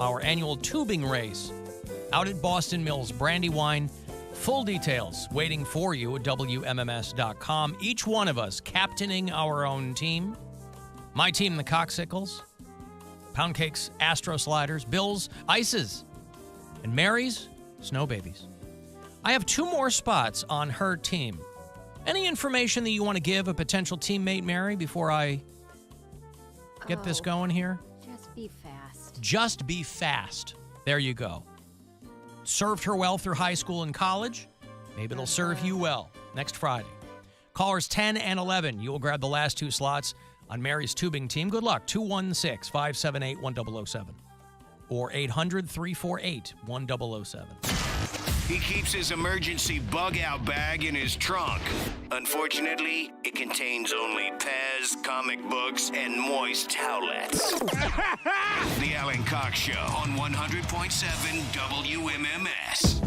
our annual tubing race out at Boston Mills Brandywine. Full details waiting for you at WMMS.com. Each one of us captaining our own team. My team, the Coxicles. Poundcake's Astro Sliders. Bill's Ices. And Mary's Snow Babies. I have 2 more spots on her team. Any information that you want to give a potential teammate, Mary, before I get this going here? Just be fast. Just be fast. There you go. Served her well through high school and college. Maybe it'll serve you well next Friday. Callers 10 and 11. You will grab the last 2 slots on Mary's tubing team. Good luck. 216-578-1007 or 800-348-1007. He keeps his emergency bug-out bag in his trunk. Unfortunately, it contains only Pez, comic books, and moist towelettes. The Alan Cox Show on 100.7 WMMS.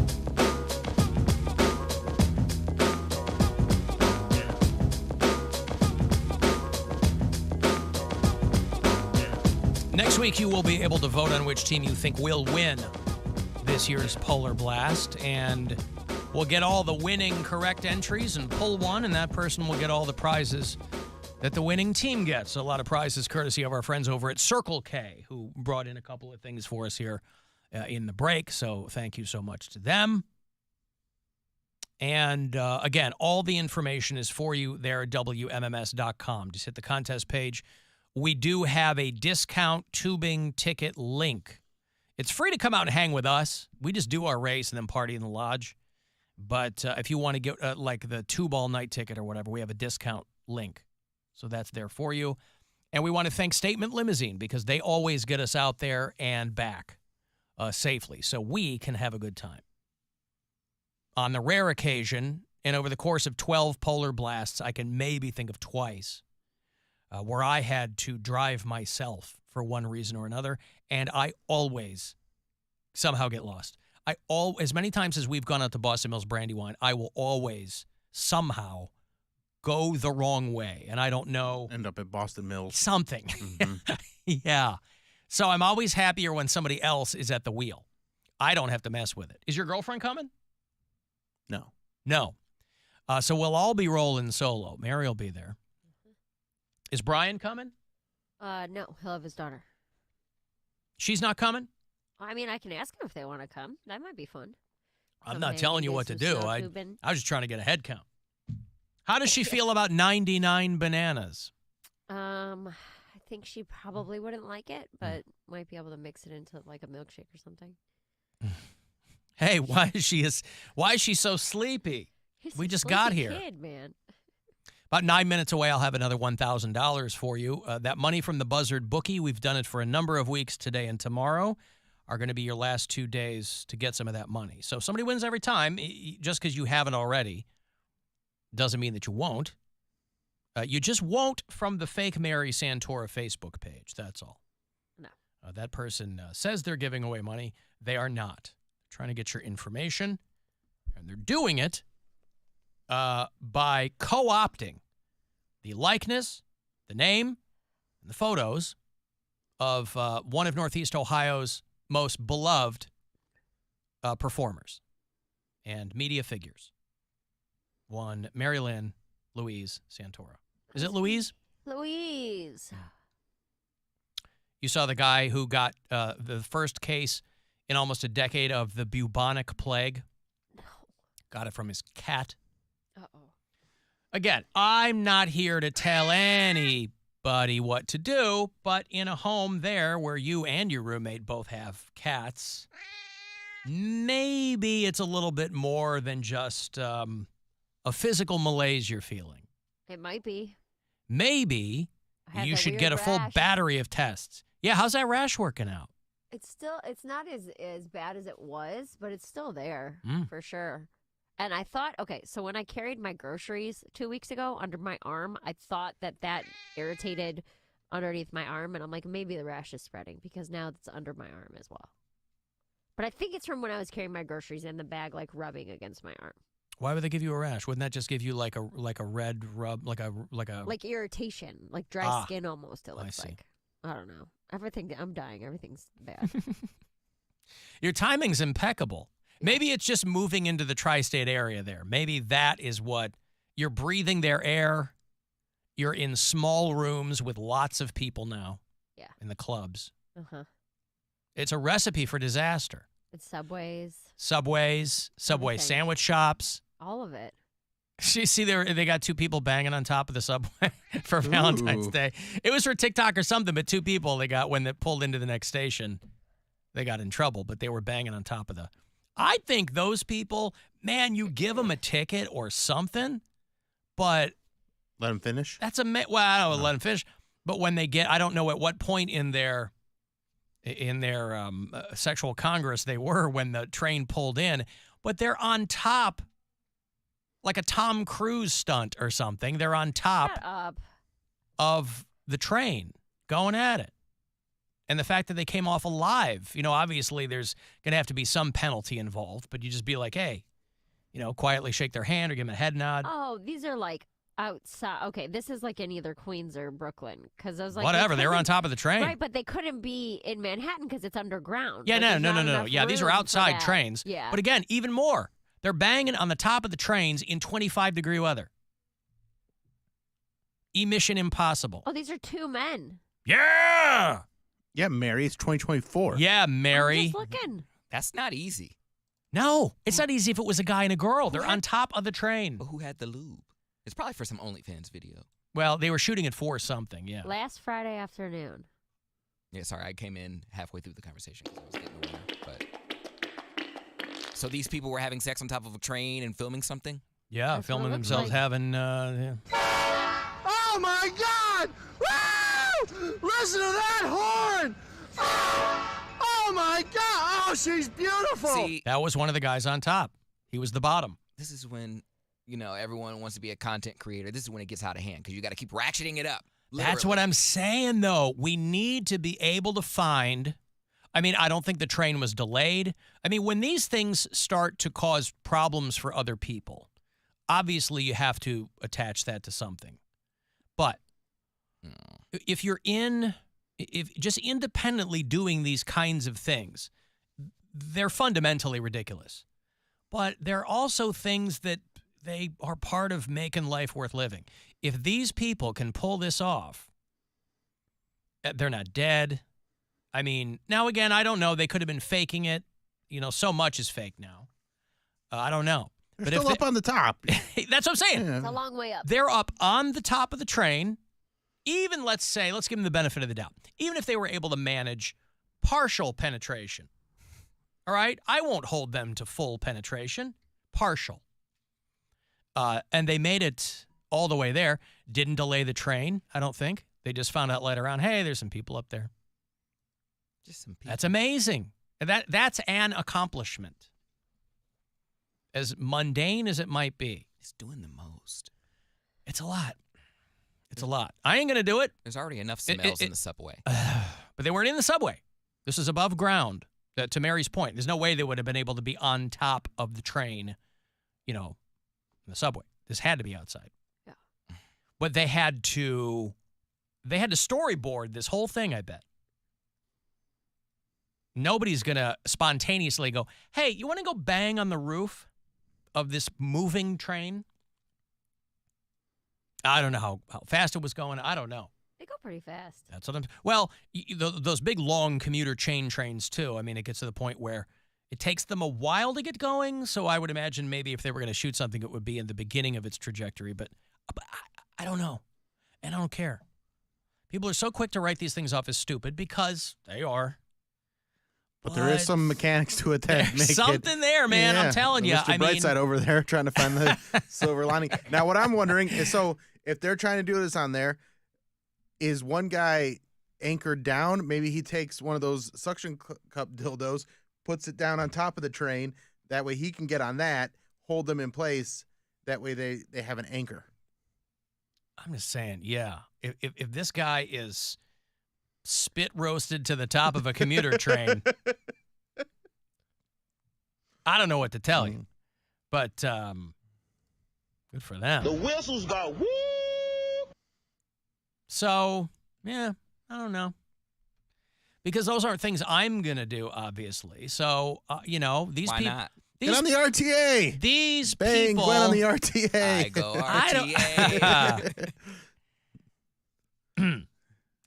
Next week, you will be able to vote on which team you think will win this year's Polar Blast, and we'll get all the winning correct entries and pull one, and that person will get all the prizes that the winning team gets. A lot of prizes courtesy of our friends over at Circle K, who brought in a couple of things for us here in the break, so thank you so much to them. And again, all the information is for you there at WMMS.com. Just hit the contest page. We do have a discount tubing ticket link. It's free to come out and hang with us. We just do our race and then party in the lodge. But if you want to get like the 2-ball night ticket or whatever, we have a discount link. So that's there for you. And we want to thank Statement Limousine because they always get us out there and back safely so we can have a good time. On the rare occasion, and over the course of 12 Polar Blasts, I can maybe think of twice where I had to drive myself for one reason or another, and I always somehow get lost. As many times as we've gone out to Boston Mills Brandywine, I will always somehow go the wrong way, and I don't know. End up at Boston Mills. Something. Mm-hmm. Yeah. So I'm always happier when somebody else is at the wheel. I don't have to mess with it. Is your girlfriend coming? No. No. So we'll all be rolling solo. Mary will be there. Is Brian coming? No, he'll have his daughter. She's not coming? I mean, I can ask them if they want to come. That might be fun. I'm not telling you what to do. I was just trying to get a head count. How does she feel about 99 bananas? I think she probably wouldn't like it, but might be able to mix it into like a milkshake or something. Hey, why is she so sleepy? We just got here. Kid, man. About 9 minutes away, I'll have another $1,000 for you. That money from the Buzzard bookie, we've done it for a number of weeks, today and tomorrow, are going to be your last 2 days to get some of that money. So if somebody wins every time, just because you haven't already, doesn't mean that you won't. You just won't from the fake Mary Santora Facebook page. That's all. No. That person says they're giving away money. They are not. They're trying to get your information, and they're doing it by co-opting the likeness, the name, and the photos of one of Northeast Ohio's most beloved performers and media figures. One, Mary Lynn Louise Santora. Is it Louise? Louise. You saw the guy who got the first case in almost a decade of the bubonic plague? No. Got it from his cat. Uh-oh. Again, I'm not here to tell anybody what to do, but in a home there where you and your roommate both have cats, maybe it's a little bit more than just a physical malaise you're feeling. It might be. Maybe you should get a full battery of tests. Yeah, how's that rash working out? It's not as bad as it was, but it's still there for sure. And I thought, okay, so when I carried my groceries 2 weeks ago under my arm, I thought that irritated underneath my arm. And I'm like, maybe the rash is spreading because now it's under my arm as well. But I think it's from when I was carrying my groceries in the bag, like rubbing against my arm. Why would they give you a rash? Wouldn't that just give you like a red rub, like irritation, like dry skin almost? It looks I see. like. I don't know. I'm dying. Everything's bad. Your timing's impeccable. Maybe it's just moving into the tri-state area there. Maybe that is what you're breathing their air. You're in small rooms with lots of people now. Yeah. In the clubs. Uh-huh. It's a recipe for disaster. It's Subway Subway Everything. sandwich shops. all of it. You see, they got two people banging on top of the subway for Valentine's Day. It was for TikTok or something, but two people they got when they pulled into the next station, they got in trouble, but they were banging on top of the. I think those people, man, you give them a ticket or something, but let them finish. That's a well, I don't know, let them finish. But when they get, I don't know at what point in their sexual congress they were when the train pulled in, but they're on top. Like a Tom Cruise stunt or something. They're on top of the train going at it. And the fact that they came off alive, obviously there's going to have to be some penalty involved, but you just be like, hey, quietly shake their hand or give them a head nod. Oh, these are like outside. Okay, this is like in either Queens or Brooklyn. Because I was like, whatever, they were on top of the train. Right, but they couldn't be in Manhattan because it's underground. Yeah, like, no. Yeah, these are outside trains. Yeah. But again, even more. They're banging on the top of the trains in 25-degree weather. Mission impossible. Oh, these are two men. Yeah! Yeah, Mary, it's 2024. Yeah, Mary. I'm just looking. That's not easy. No, it's not easy if it was a guy and a girl. They're on top of the train. But who had the lube? It's probably for some OnlyFans video. Well, they were shooting it for something, yeah. Last Friday afternoon. Yeah, sorry, I came in halfway through the conversation because I was getting away. But so these people were having sex on top of a train and filming something? Yeah, That's filming what it looks themselves like. having. Yeah. Oh my God! Woo! Listen to that horn! Oh my God! Oh, she's beautiful. See, That was one of the guys on top. He was the bottom. this is when, everyone wants to be a content creator. This is when it gets out of hand because you got to keep ratcheting it up. That's what I'm saying, though. We need to be able to find. I mean, I don't think the train was delayed. I mean, when these things start to cause problems for other people, obviously you have to attach that to something. But if you're if just independently doing these kinds of things, they're fundamentally ridiculous. But they're also things that they are part of making life worth living. If these people can pull this off, they're not dead. I mean, now again, I don't know. They could have been faking it. So much is fake now. I don't know. They're But still up on the top. That's what I'm saying. It's a long way up. They're up on the top of the train. Even, let's give them the benefit of the doubt. Even if they were able to manage partial penetration. All right? I won't hold them to full penetration. Partial. And they made it all the way there. Didn't delay the train, I don't think. They just found out later on, hey, there's some people up there. Just some people. That's amazing. That's an accomplishment. As mundane as it might be. It's doing the most. It's a lot. It's a lot. I ain't going to do it. There's already enough smells in the subway. But they weren't in the subway. This is above ground. To Mary's point, there's no way they would have been able to be on top of the train, in the subway. This had to be outside. Yeah. But they had to storyboard this whole thing, I bet. Nobody's going to spontaneously go, hey, you want to go bang on the roof of this moving train? I don't know how fast it was going. I don't know. They go pretty fast. That's what I'm. Well, those big long commuter chain trains too. I mean, it gets to the point where it takes them a while to get going. So I would imagine maybe if they were going to shoot something, it would be in the beginning of its trajectory. But I don't know, and I don't care. People are so quick to write these things off as stupid because they are. But there is some mechanics to it that make something there, man. I'm telling you. Mr. Brightside over there trying to find the silver lining. Now, what I'm wondering is, so if they're trying to do this on there, is one guy anchored down? Maybe he takes one of those suction cup dildos, puts it down on top of the train. That way he can get on that, hold them in place. That way they have an anchor. I'm just saying, yeah. If this guy is spit roasted to the top of a commuter train, I don't know what to tell you. But good for them. The whistles got woo. So, yeah, I don't know. because those aren't things I'm going to do, obviously. So, these Why people. not? Get on the RTA. These Bang, people. Gwen on the RTA. I go RTA.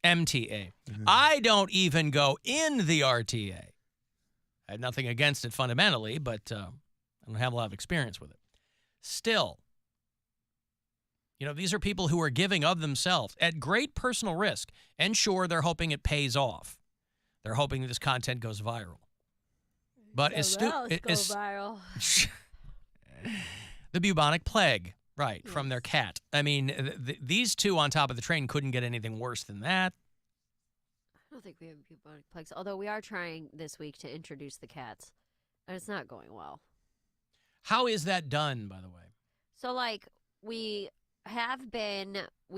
MTA. I don't even go in the RTA. I had nothing against it fundamentally, but I don't have a lot of experience with it. Still, these are people who are giving of themselves at great personal risk. And sure, they're hoping it pays off. They're hoping this content goes viral. But it's viral. The bubonic plague, right, from their cat. I mean, these two on top of the train couldn't get anything worse than that. I don't think we have bubonic plagues, although we are trying this week to introduce the cats, and it's not going well. How is that done, by the way? So, we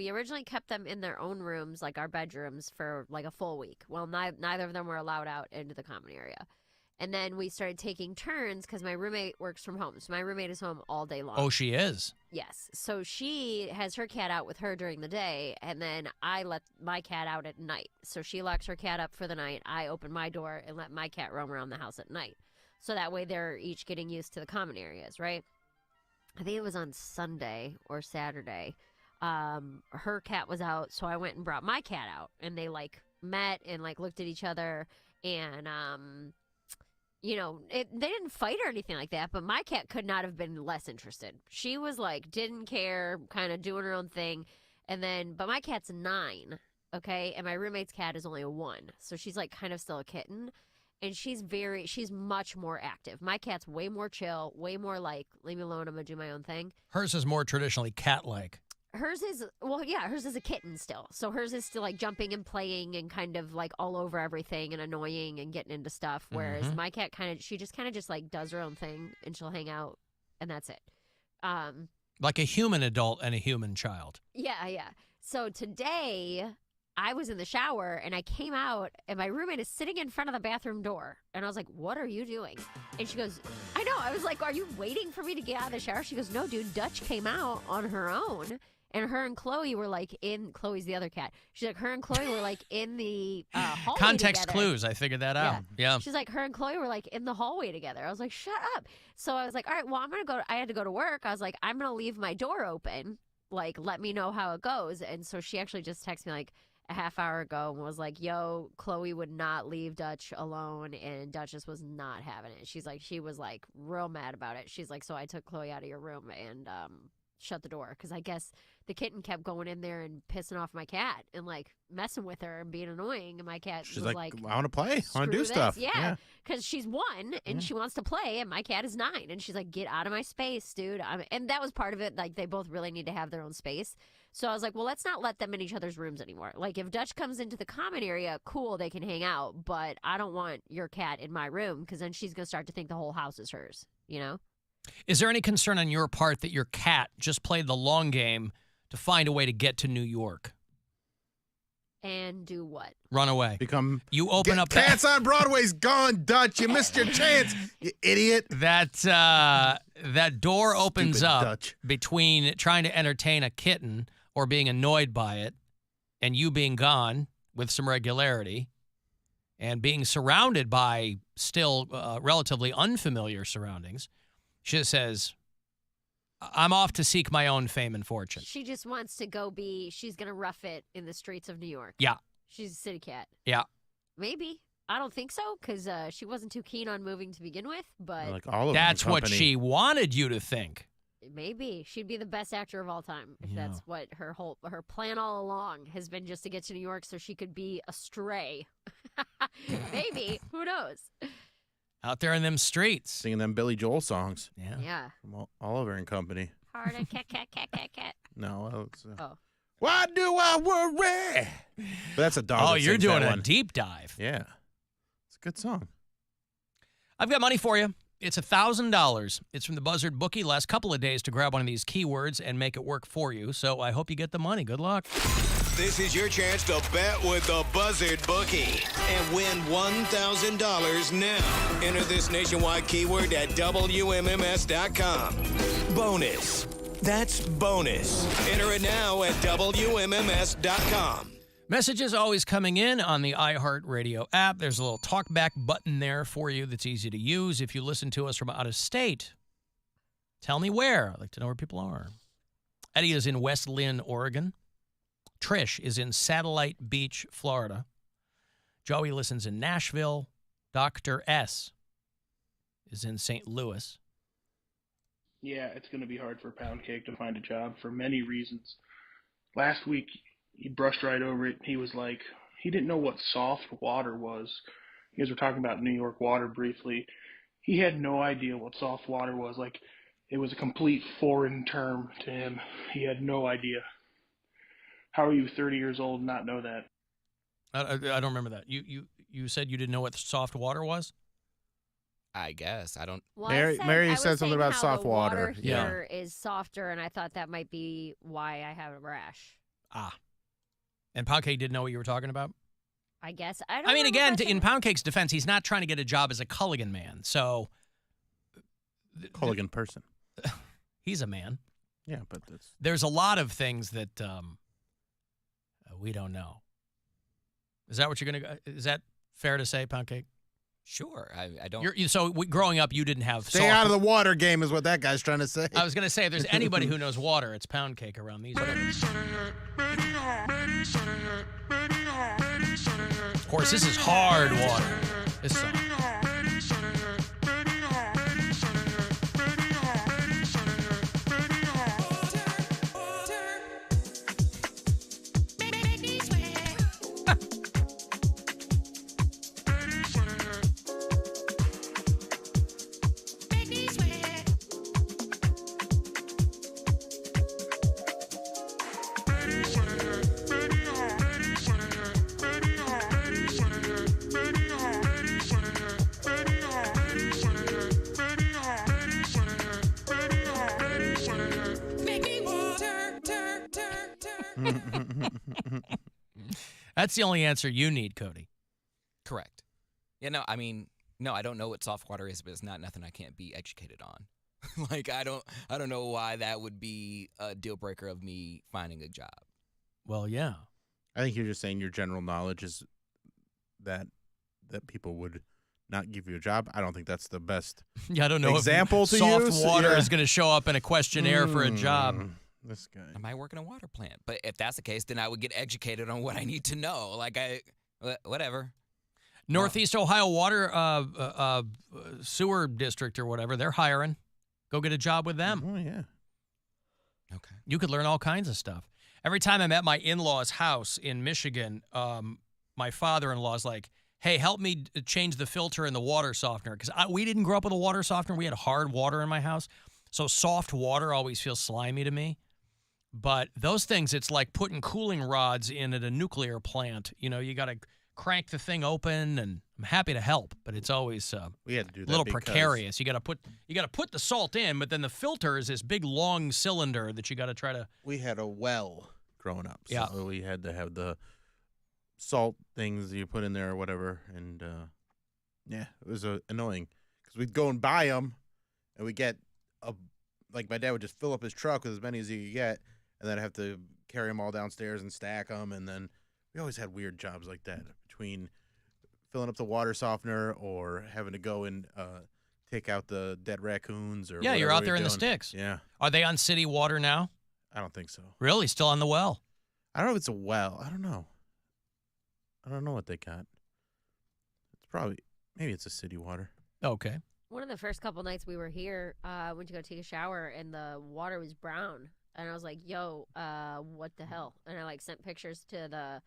originally kept them in their own rooms, like our bedrooms, for a full week. Well, neither of them were allowed out into the common area. And then we started taking turns because my roommate works from home. So my roommate is home all day long. Oh, she is? Yes. So she has her cat out with her during the day, and then I let my cat out at night. So she locks her cat up for the night. I open my door and let my cat roam around the house at night. So that way they're each getting used to the common areas, right? I think it was on Sunday or Saturday. Her cat was out, so I went and brought my cat out. And they, met and, looked at each other. And, they didn't fight or anything like that, but my cat could not have been less interested. She was didn't care, kind of doing her own thing. But my cat's 9, okay? And my roommate's cat is only a 1. So she's kind of still a kitten. And she's much more active. My cat's way more chill, way more leave me alone, I'm going to do my own thing. Hers is more traditionally cat-like. Hers is, hers is a kitten still. So hers is still jumping and playing and kind of all over everything and annoying and getting into stuff. Whereas my cat she just does her own thing and she'll hang out and that's it. Like a human adult and a human child. Yeah, yeah. So today I was in the shower and I came out and my roommate is sitting in front of the bathroom door. And I was like, what are you doing? And she goes, I know. I was like, are you waiting for me to get out of the shower? She goes, no, dude, Dutch came out on her own. And her and Chloe were Chloe's the other cat. She's like, her and Chloe were in the hallway Context together. clues. I figured that out. Yeah. She's like, her and Chloe were in the hallway together. I was like, shut up. So I was like, all right, well, I had to go to work. I was like, I'm going to leave my door open. Let me know how it goes. And so she actually just texted me a half hour ago and was like, yo, Chloe would not leave Dutch alone. And Dutch just was not having it. She was real mad about it. She's like, so I took Chloe out of your room and shut the door. Because I guess the kitten kept going in there and pissing off my cat and messing with her and being annoying. And my cat She's was I want to play. I want to do stuff. Yeah. Because she's 1 and she wants to play and my cat is 9. And she's like, get out of my space, dude. And that was part of it. They both really need to have their own space. So I was like, well, let's not let them in each other's rooms anymore. If Dutch comes into the common area, cool, they can hang out. But I don't want your cat in my room because then she's going to start to think the whole house is hers, Is there any concern on your part that your cat just played the long game to find a way to get to New York? And do what? Run away. You open up Cats on Broadway's gone, Dutch. You missed your chance, you idiot. That door opens Stupid up Dutch. between trying to entertain a kitten or being annoyed by it and you being gone with some regularity and being surrounded by still relatively unfamiliar surroundings. She just says, I'm off to seek my own fame and fortune. She just wants to she's going to rough it in the streets of New York. Yeah. She's a city cat. Yeah. Maybe. I don't think so because she wasn't too keen on moving to begin with, but that's what she wanted you to think. Maybe. She'd be the best actor of all time if that's what her plan all along has been, just to get to New York so she could be a stray. Maybe. Who knows? Out there in them streets. Singing them Billy Joel songs. Yeah. Yeah. From Oliver and Company. Hard a cat. No. It's, oh. Why do I worry? But that's a dog. Oh, that you're sings doing that a one. deep dive. Yeah. It's a good song. I've got money for you. It's $1,000. It's from the Buzzard bookie. Last couple of days to grab one of these keywords and make it work for you. So I hope you get the money. Good luck. This is your chance to bet with the Buzzard bookie and win $1,000 now. Enter this nationwide keyword at WMMS.com. Bonus. That's bonus. Enter it now at WMMS.com. Messages always coming in on the iHeartRadio app. There's a little talkback button there for you that's easy to use if you listen to us from out of state. Tell me where. I'd like to know where people are. Eddie is in West Lynn, Oregon. Trish is in Satellite Beach, Florida. Joey listens in Nashville. Dr. S is in St. Louis. Yeah, it's going to be hard for Poundcake to find a job for many reasons. Last week, he brushed right over it. He was like, he didn't know what soft water was. You guys were talking about New York water briefly. He had no idea what soft water was. Like, it was a complete foreign term to him. He had no idea. How are you 30 years old and not know that? I don't remember that. You said you didn't know what soft water was? I guess. I don't. Well, Mary I was said something saying about how soft the water. Here is softer, and I thought that might be why I have a rash. Ah. And Poundcake didn't know what you were talking about? I guess. I mean, know again, if I in said- Poundcake's defense, he's not trying to get a job as a Culligan man. So. Culligan person. He's a man. Yeah, but that's... There's a lot of things that we don't know. Is that what you're going to... Is that fair to say, Poundcake? Sure. I don't. Growing up, you didn't have... Stay out of the water game is what that guy's trying to say. I was going to say, if there's anybody who knows water, it's Poundcake around these days. Of course, this is hard water. This song. That's the only answer you need, Cody. Correct. Yeah, no, I mean, no, I don't know what soft water is, but it's not nothing I can't be educated on. Like, I don't know why that would be a deal breaker of me finding a job. Well, yeah. I think you're just saying your general knowledge is that people would not give you a job. I don't think that's the best Yeah, I don't know example if to soft use. water Yeah. is going to show up in a questionnaire for a job. This guy. I might work in a water plant. But if that's the case, then I would get educated on what I need to know. Like, whatever. Northeast Ohio Water Sewer District or whatever, they're hiring. Go get a job with them. Oh, yeah. Okay. You could learn all kinds of stuff. Every time I'm at my in-laws' house in Michigan, my father-in-law's like, hey, help me change the filter in the water softener. Because we didn't grow up with a water softener. We had hard water in my house. So soft water always feels slimy to me. But those things, it's like putting cooling rods in at a nuclear plant. You know, you got to crank the thing open, and I'm happy to help, but it's always we had to do that a little because precarious. You got to put the salt in, but then the filter is this big long cylinder that you got to try to. we had a well growing up, so Yeah. we had to have the salt things you put in there or whatever, and yeah, it was annoying because we'd go and buy them, and we get like my dad would just fill up his truck with as many as he could get, and then I'd have to carry them all downstairs and stack them, and then we always had weird jobs like that between filling up the water softener or having to go and take out the dead raccoons or Yeah, you're whatever out there in the doing. sticks. Yeah, Are they on city water now? I don't think so. Really? Still on the well? I don't know if it's a well. I don't know what they got. It's probably maybe it's a city water. Okay. One of the first couple nights we were here, I went to go take a shower, and the water was brown. And I was like, yo, what the hell? And I, sent pictures to the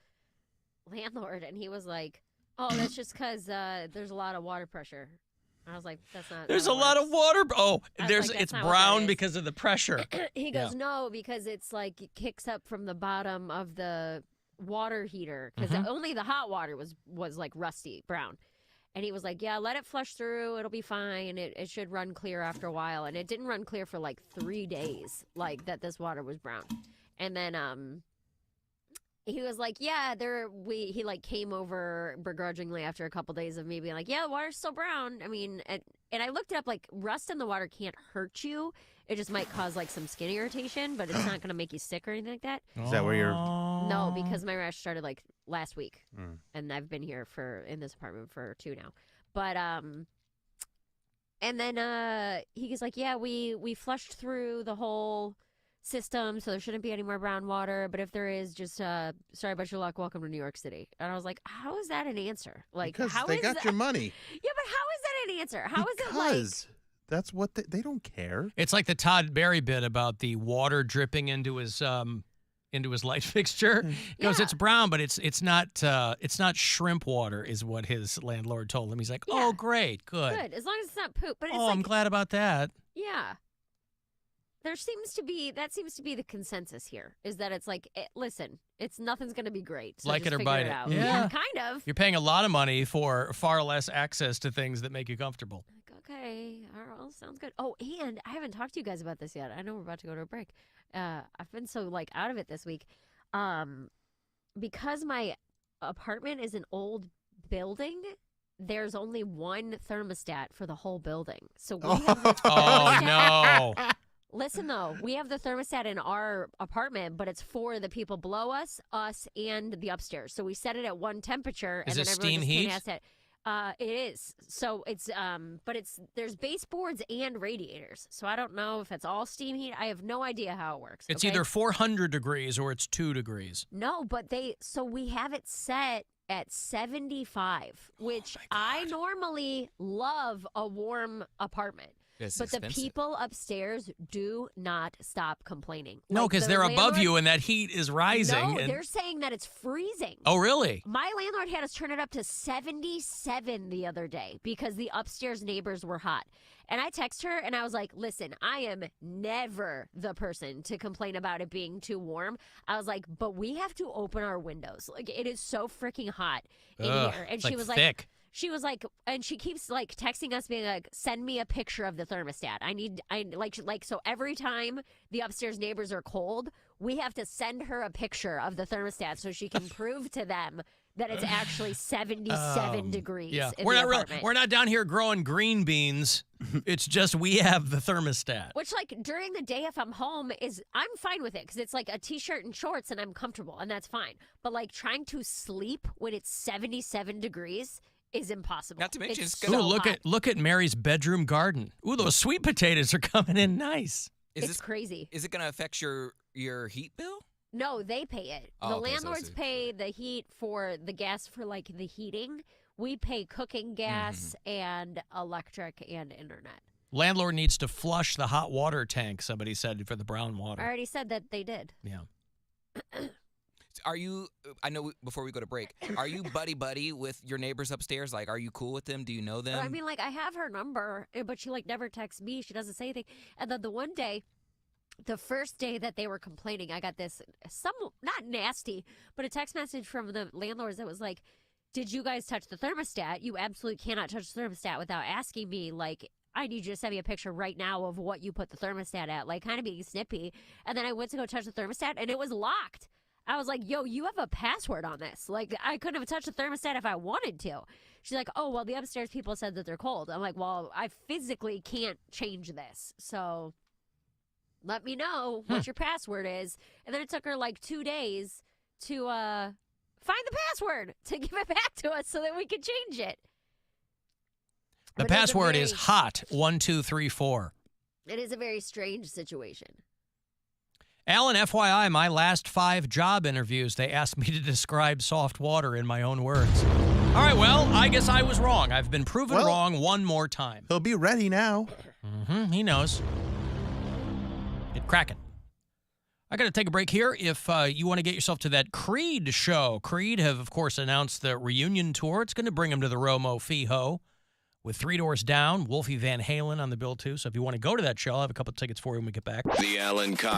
landlord, and he was like, oh, that's just because there's a lot of water pressure. And I was like, that's not. There's how a it lot of works. water. Oh, I was there's like, that's it's not what that brown is. because of the pressure. He goes, no, because it's like it kicks up from the bottom of the water heater, because only the hot water was like rusty brown. And he was like, yeah, let it flush through. It'll be fine. It should run clear after a while. And it didn't run clear for 3 days, that this water was brown. And then he was like, yeah, he came over begrudgingly after a couple days of me being like, yeah, the water's still brown. I mean, and I looked it up, rust in the water can't hurt you. It just might cause some skin irritation, but it's not going to make you sick or anything like that. Is that where your No, because my rash started like last week, Mm. and I've been here in this apartment for 2 now. But and then he was like, yeah, we flushed through the whole system, so there shouldn't be any more brown water. But if there is, just sorry about your luck. Welcome to New York City. And I was like, how is that an answer? Like, Because how they is got that? your money. Yeah, but how is that an answer? How is it like? Because that's what they don't care. It's like the Todd Berry bit about the water dripping into his light fixture. He goes, Yeah. it's brown, but it's not shrimp water, is what his landlord told him. He's like, Yeah. oh, great, good. Good, as long as it's not poop. But it's Oh, like, I'm glad about that. yeah. That seems to be the consensus here, is that it's like, listen, nothing's going to be great. So Like just it or figure bite it. out. Yeah. kind of. You're paying a lot of money for far less access to things that make you comfortable. Like, okay, all right, well, sounds good. Oh, and I haven't talked to you guys about this yet. I know we're about to go to a break. I've been so like out of it this week, because my apartment is an old building. There's only one thermostat for the whole building, so we have the Oh, no. Listen, though, we have the thermostat in our apartment, but it's for the people below us, and the upstairs. So we set it at one temperature, Is and it then everyone steam just heat? It is. So it's but there's baseboards and radiators. So I don't know if it's all steam heat. I have no idea how it works. It's okay? either 400 degrees or it's 2 degrees. No, but we have it set at 75, which I normally love a warm apartment. It's But the expensive. people upstairs do not stop complaining. No, Like, because the they're above landlord- you and that heat is rising. No, and- they're saying that it's freezing. Oh, really? My landlord had us turn it up to 77 the other day because the upstairs neighbors were hot. And I text her and I was like, listen, I am never the person to complain about it being too warm. I was like, but we have to open our windows. Like, it is so freaking hot in Ugh, here. And it's she was thick. she was like, and she keeps like texting us being like, send me a picture of the thermostat. So every time the upstairs neighbors are cold, we have to send her a picture of the thermostat so she can prove to them that it's actually 77 degrees. Yeah, in we're the not apartment. we're not down here growing green beans. It's just we have the thermostat. Which, like, during the day, if I'm home, I'm fine with it because it's like a t-shirt and shorts and I'm comfortable and that's fine. But like trying to sleep when it's 77 degrees is impossible. Not to mention it's so gonna- Ooh, look at Mary's bedroom garden. Ooh, those sweet potatoes are coming in nice. It's crazy. Is it going to affect your heat bill? No, they pay it. Oh, The okay, so landlords it's- pay the heat for the gas for like the heating. We pay cooking gas and electric and internet. Landlord needs to flush the hot water tank, somebody said, for the brown I water. already said that they did. Yeah. Are you, I know before we go to break, are you buddy with your neighbors upstairs? Like, are you cool with them? Do you know them? I mean, like, I have her number, but she like never texts me. She doesn't say anything. And then the one day, the first day that they were complaining, I got this not nasty, but a text message from the landlords that was like, did you guys touch the thermostat? You absolutely cannot touch the thermostat without asking me. Like, I need you to send me a picture right now of what you put the thermostat at, like kind of being snippy. And then I went to go touch the thermostat and it was locked. I was like, yo, you have a password on this. Like, I couldn't have touched the thermostat if I wanted to. She's like, oh, well, the upstairs people said that they're cold. I'm like, well, I physically can't change this. So let me know what your password is. And then it took her like 2 days to find the password to give it back to us so that we could change it. The But it's a password is very- hot 1234. It is a very strange situation. Alan, FYI, my last 5 job interviews, they asked me to describe soft water in my own words. All right, well, I guess I was wrong. I've been proven Well- wrong one more time. He'll be ready now. He knows. Get cracking. I got to take a break here. If you want to get yourself to that Creed show, Creed have, of course, announced the reunion tour. It's going to bring them to the Romo Fijo with Three Doors Down, Wolfie Van Halen on the bill, too. So if you want to go to that show, I'll have a couple of tickets for you when we get back. The Alan Cox